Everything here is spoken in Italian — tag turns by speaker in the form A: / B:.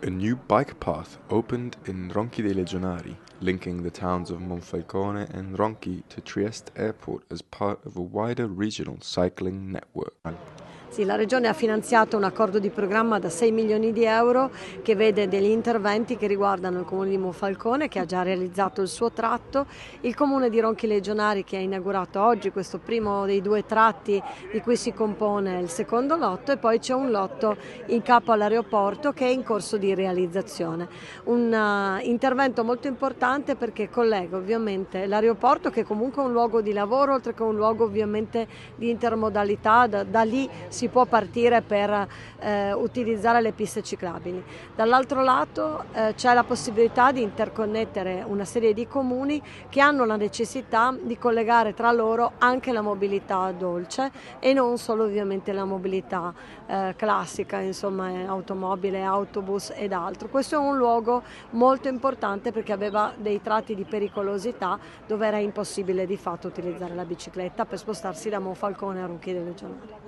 A: A new bike path opened in Ronchi dei Legionari, linking the towns of Monfalcone and Ronchi to Trieste Airport as part of a wider regional cycling network.
B: Sì, la Regione ha finanziato un accordo di programma da 6 milioni di euro che vede degli interventi che riguardano il Comune di Monfalcone, che ha già realizzato il suo tratto, il Comune di Ronchi Legionari, che ha inaugurato oggi questo primo dei due tratti di cui si compone il secondo lotto, e poi c'è un lotto in capo all'aeroporto che è in corso di realizzazione. Un intervento molto importante perché collega ovviamente l'aeroporto, che è comunque un luogo di lavoro, oltre che un luogo ovviamente di intermodalità, da lì si può partire per utilizzare le piste ciclabili. Dall'altro lato c'è la possibilità di interconnettere una serie di comuni che hanno la necessità di collegare tra loro anche la mobilità dolce e non solo ovviamente la mobilità classica, insomma automobile, autobus ed altro. Questo è un luogo molto importante perché aveva dei tratti di pericolosità dove era impossibile di fatto utilizzare la bicicletta per spostarsi da Monfalcone a Ronchi dei Legionari.